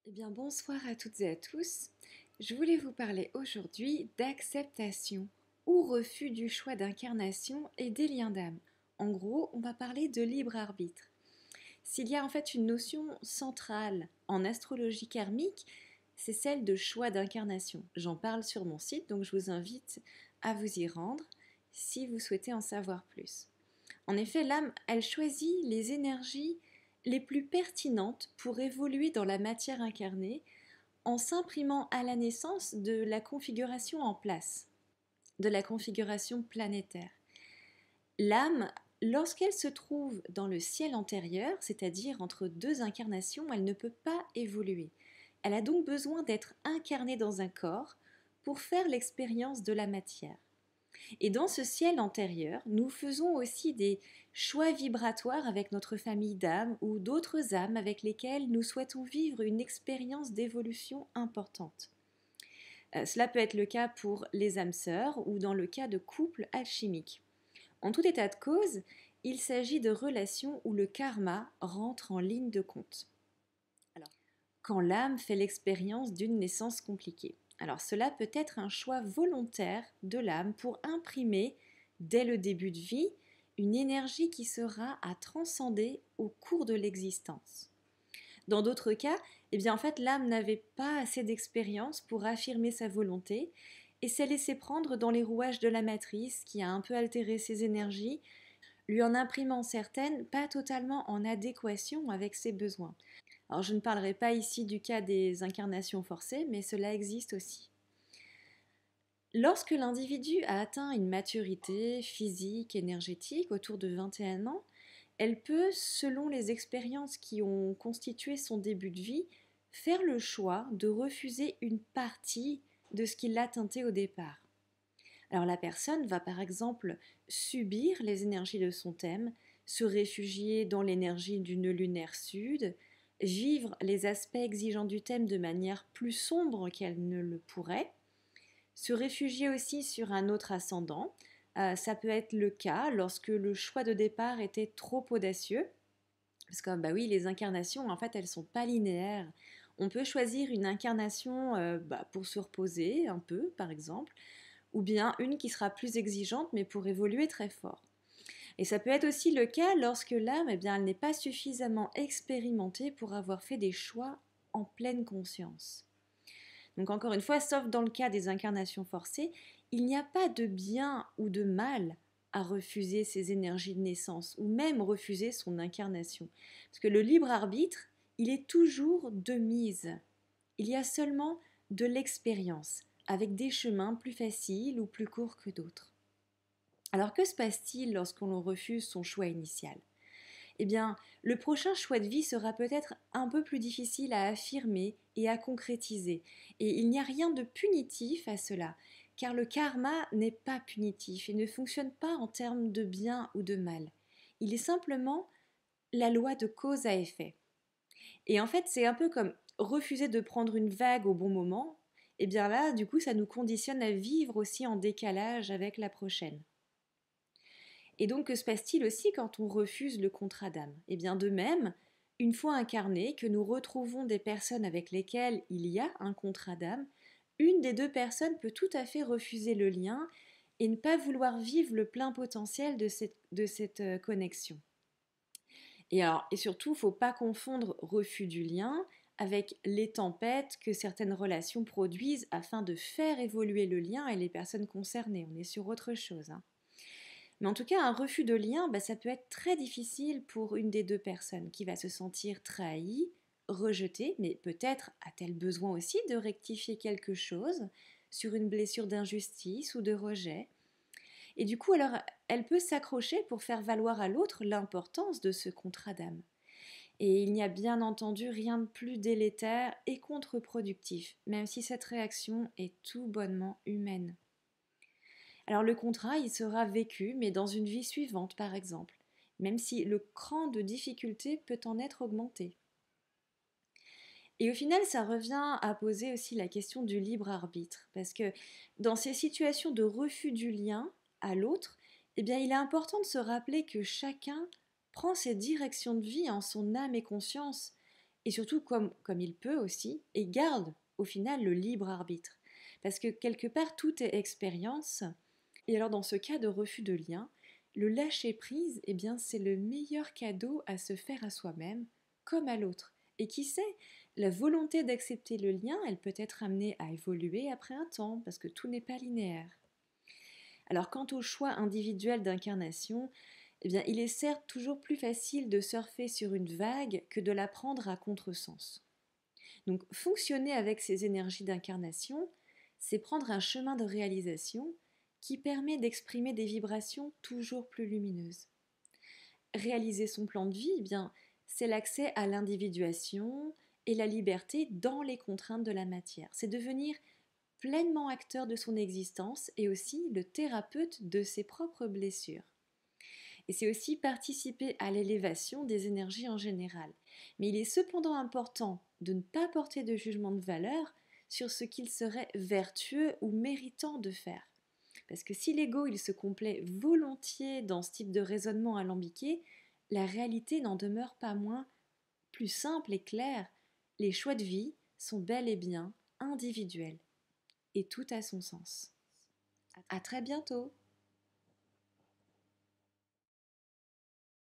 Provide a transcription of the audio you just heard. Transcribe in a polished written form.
Eh bien, bonsoir à toutes et à tous. Je voulais vous parler aujourd'hui d'acceptation ou refus du choix d'incarnation et des liens d'âme. En gros, on va parler de libre arbitre. S'il y a en fait une notion centrale en astrologie karmique, c'est celle de choix d'incarnation. J'en parle sur mon site, donc je vous invite à vous y rendre si vous souhaitez en savoir plus. En effet, l'âme, elle choisit les énergies les plus pertinentes pour évoluer dans la matière incarnée en s'imprimant à la naissance de la configuration en place, de la configuration planétaire. L'âme, lorsqu'elle se trouve dans le ciel antérieur, c'est-à-dire entre deux incarnations, elle ne peut pas évoluer. Elle a donc besoin d'être incarnée dans un corps pour faire l'expérience de la matière. Et dans ce ciel antérieur, nous faisons aussi des choix vibratoires avec notre famille d'âmes ou d'autres âmes avec lesquelles nous souhaitons vivre une expérience d'évolution importante. Cela peut être le cas pour les âmes sœurs ou dans le cas de couples alchimiques. En tout état de cause, il s'agit de relations où le karma rentre en ligne de compte. Alors, quand l'âme fait l'expérience d'une naissance compliquée. Alors cela peut être un choix volontaire de l'âme pour imprimer, dès le début de vie, une énergie qui sera à transcender au cours de l'existence. Dans d'autres cas, en fait, l'âme n'avait pas assez d'expérience pour affirmer sa volonté et s'est laissée prendre dans les rouages de la matrice qui a un peu altéré ses énergies, lui en imprimant certaines pas totalement en adéquation avec ses besoins. Alors je ne parlerai pas ici du cas des incarnations forcées, mais cela existe aussi. Lorsque l'individu a atteint une maturité physique, énergétique, autour de 21 ans, elle peut, selon les expériences qui ont constitué son début de vie, faire le choix de refuser une partie de ce qui l'a teinté au départ. Alors la personne va par exemple subir les énergies de son thème, se réfugier dans l'énergie d'une lunaire sud, vivre les aspects exigeants du thème de manière plus sombre qu'elle ne le pourrait, se réfugier aussi sur un autre ascendant. Ça peut être le cas lorsque le choix de départ était trop audacieux, parce que bah oui, les incarnations en fait elles sont pas linéaires. On peut choisir une incarnation pour se reposer un peu par exemple, ou bien une qui sera plus exigeante mais pour évoluer très fort. Et ça peut être aussi le cas lorsque l'âme elle n'est pas suffisamment expérimentée pour avoir fait des choix en pleine conscience. Donc encore une fois, sauf dans le cas des incarnations forcées, il n'y a pas de bien ou de mal à refuser ses énergies de naissance ou même refuser son incarnation. Parce que le libre arbitre, il est toujours de mise. Il y a seulement de l'expérience, avec des chemins plus faciles ou plus courts que d'autres. Alors que se passe-t-il lorsqu'on refuse son choix initial ? Eh bien, le prochain choix de vie sera peut-être un peu plus difficile à affirmer et à concrétiser. Et il n'y a rien de punitif à cela, car le karma n'est pas punitif et ne fonctionne pas en termes de bien ou de mal. Il est simplement la loi de cause à effet. Et en fait, c'est un peu comme refuser de prendre une vague au bon moment. Et bien là, du coup, ça nous conditionne à vivre aussi en décalage avec la prochaine. Et donc, que se passe-t-il aussi quand on refuse le contrat d'âme ? Eh bien, de même, une fois incarné, que nous retrouvons des personnes avec lesquelles il y a un contrat d'âme, une des deux personnes peut tout à fait refuser le lien et ne pas vouloir vivre le plein potentiel de cette connexion. Et surtout, il ne faut pas confondre refus du lien avec les tempêtes que certaines relations produisent afin de faire évoluer le lien et les personnes concernées. On est sur autre chose. Mais en tout cas, un refus de lien, ça peut être très difficile pour une des deux personnes qui va se sentir trahie, rejetée, mais peut-être a-t-elle besoin aussi de rectifier quelque chose sur une blessure d'injustice ou de rejet. Et du coup, alors, elle peut s'accrocher pour faire valoir à l'autre l'importance de ce contrat d'âme. Et il n'y a bien entendu rien de plus délétère et contre-productif, même si cette réaction est tout bonnement humaine. Alors le contrat, il sera vécu, mais dans une vie suivante, par exemple, même si le cran de difficulté peut en être augmenté. Et au final, ça revient à poser aussi la question du libre arbitre, parce que dans ces situations de refus du lien à l'autre, il est important de se rappeler que chacun prend ses directions de vie en son âme et conscience, et surtout comme il peut aussi, et garde au final le libre arbitre. Parce que quelque part, tout est expérience. Et alors dans ce cas de refus de lien, le lâcher-prise, eh bien, c'est le meilleur cadeau à se faire à soi-même, comme à l'autre. Et qui sait, la volonté d'accepter le lien, elle peut être amenée à évoluer après un temps, parce que tout n'est pas linéaire. Alors quant au choix individuel d'incarnation, eh bien, il est certes toujours plus facile de surfer sur une vague que de la prendre à contresens. Donc fonctionner avec ces énergies d'incarnation, c'est prendre un chemin de réalisation qui permet d'exprimer des vibrations toujours plus lumineuses. Réaliser son plan de vie, eh bien, c'est l'accès à l'individuation et la liberté dans les contraintes de la matière. C'est devenir pleinement acteur de son existence et aussi le thérapeute de ses propres blessures. Et c'est aussi participer à l'élévation des énergies en général. Mais il est cependant important de ne pas porter de jugement de valeur sur ce qu'il serait vertueux ou méritant de faire. Parce que si l'ego il se complaît volontiers dans ce type de raisonnement alambiqué, la réalité n'en demeure pas moins plus simple et claire. Les choix de vie sont bel et bien individuels et tout a son sens. À très bientôt!